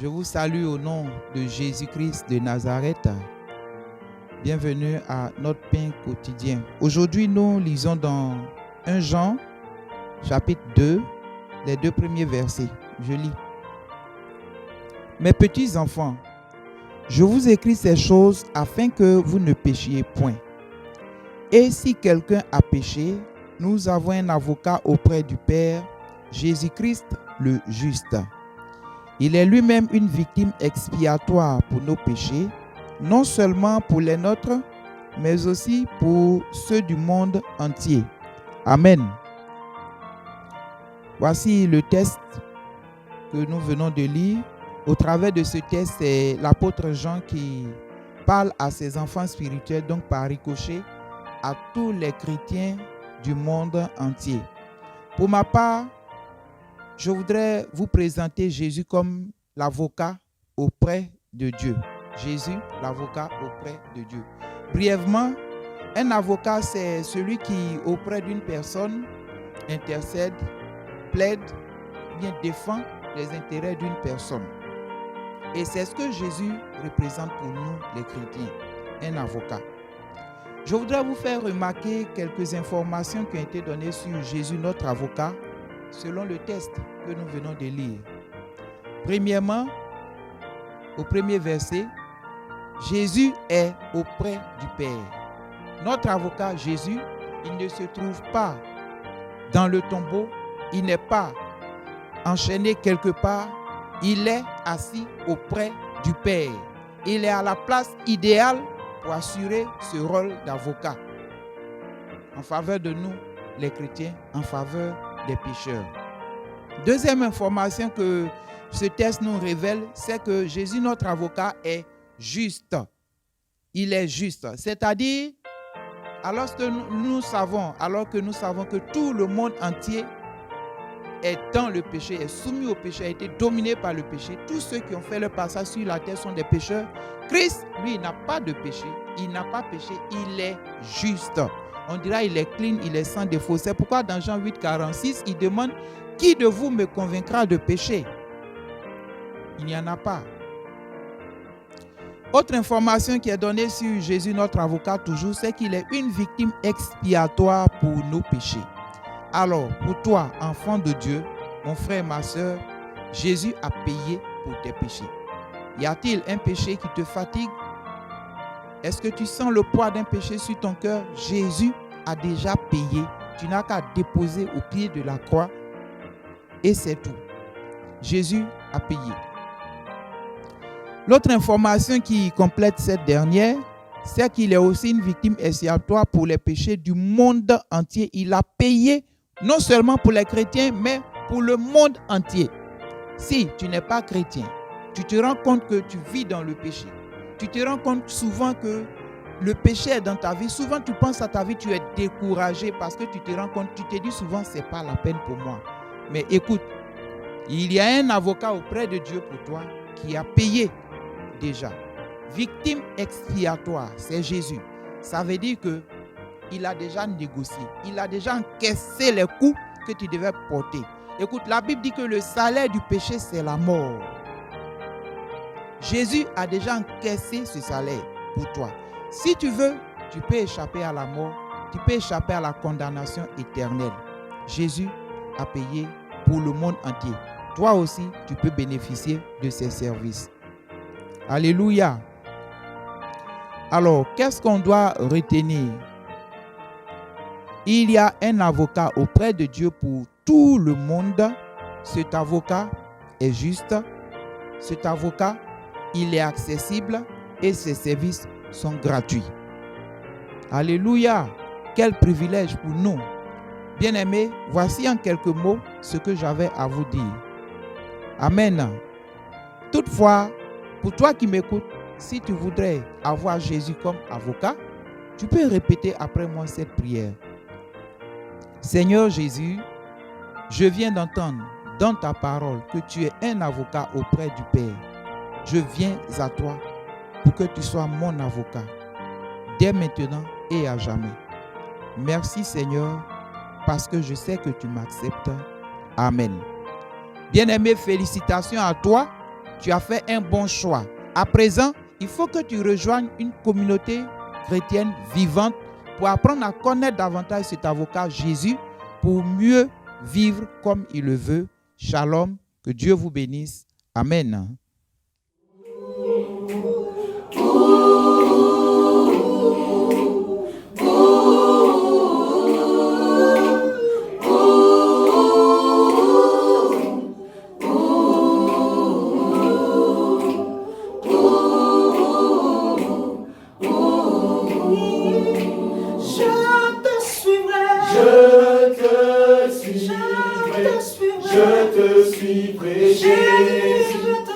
Je vous salue au nom de Jésus-Christ de Nazareth. Bienvenue à notre pain quotidien. Aujourd'hui, nous lisons dans 1 Jean, chapitre 2, les 2 premiers versets. Je lis. Mes petits enfants, je vous écris ces choses afin que vous ne péchiez point. Et si quelqu'un a péché, nous avons un avocat auprès du Père, Jésus-Christ le juste. Il est lui-même une victime expiatoire pour nos péchés, non seulement pour les nôtres, mais aussi pour ceux du monde entier. Amen. Voici le texte que nous venons de lire. Au travers de ce texte, c'est l'apôtre Jean qui parle à ses enfants spirituels, donc par ricochet, à tous les chrétiens du monde entier. Pour ma part, je voudrais vous présenter Jésus comme l'avocat auprès de Dieu. Jésus, l'avocat auprès de Dieu. Brièvement, un avocat, c'est celui qui, auprès d'une personne, intercède, plaide, bien défend les intérêts d'une personne. Et c'est ce que Jésus représente pour nous, les chrétiens, un avocat. Je voudrais vous faire remarquer quelques informations qui ont été données sur Jésus, notre avocat, selon le texte que nous venons de lire. Premièrement, au premier verset, Jésus est auprès du Père. Notre avocat Jésus, il ne se trouve pas dans le tombeau, il n'est pas enchaîné quelque part, il est assis auprès du Père. Il est à la place idéale pour assurer ce rôle d'avocat en faveur de nous, les chrétiens, en faveur des pécheurs. Deuxième information que ce texte nous révèle, c'est que Jésus, notre avocat, est juste. Il est juste. C'est-à-dire, alors que nous savons que tout le monde entier est dans le péché, est soumis au péché, a été dominé par le péché, tous ceux qui ont fait le passage sur la terre sont des pécheurs. Christ, lui, n'a pas de péché. Il n'a pas péché, il est juste. On dira il est clean, il est sans défaut. C'est pourquoi dans Jean 8, 46, il demande « Qui de vous me convaincra de péché ?» Il n'y en a pas. Autre information qui est donnée sur Jésus, notre avocat toujours, c'est qu'il est une victime expiatoire pour nos péchés. Alors, pour toi, enfant de Dieu, mon frère, ma soeur, Jésus a payé pour tes péchés. Y a-t-il un péché qui te fatigue? Est-ce que tu sens le poids d'un péché sur ton cœur? Jésus a déjà payé. Tu n'as qu'à déposer au pied de la croix et c'est tout. Jésus a payé. L'autre information qui complète cette dernière, c'est qu'il est aussi une victime expiatoire pour les péchés du monde entier. Il a payé non seulement pour les chrétiens, mais pour le monde entier. Si tu n'es pas chrétien, tu te rends compte que tu vis dans le péché. Tu te rends compte souvent que le péché est dans ta vie. Souvent, tu penses à ta vie, tu es découragé parce que tu te rends compte, tu te dis souvent, ce n'est pas la peine pour moi. Mais écoute, il y a un avocat auprès de Dieu pour toi qui a payé déjà. Victime expiatoire, c'est Jésus. Ça veut dire qu'il a déjà négocié. Il a déjà encaissé les coups que tu devais porter. Écoute, la Bible dit que le salaire du péché, c'est la mort. Jésus a déjà encaissé ce salaire pour toi. Si tu veux, tu peux échapper à la mort, tu peux échapper à la condamnation éternelle. Jésus a payé pour le monde entier. Toi aussi, tu peux bénéficier de ses services. Alléluia. Alors, qu'est-ce qu'on doit retenir? Il y a un avocat auprès de Dieu pour tout le monde. Cet avocat est juste. Cet avocat, il est accessible et ses services sont gratuits. Alléluia. Quel privilège pour nous. Bien-aimés, voici en quelques mots ce que j'avais à vous dire. Amen. Toutefois, pour toi qui m'écoutes, si tu voudrais avoir Jésus comme avocat, tu peux répéter après moi cette prière. Seigneur Jésus, je viens d'entendre dans ta parole que tu es un avocat auprès du Père. Je viens à toi pour que tu sois mon avocat, dès maintenant et à jamais. Merci Seigneur, parce que je sais que tu m'acceptes. Amen. Bien-aimé, félicitations à toi tu as fait un bon choix. À présent, il faut que tu rejoignes une communauté chrétienne vivante pour apprendre à connaître davantage cet avocat Jésus pour mieux vivre comme il le veut. Shalom, que Dieu vous bénisse. Amen. Je te suivrai, Jésus.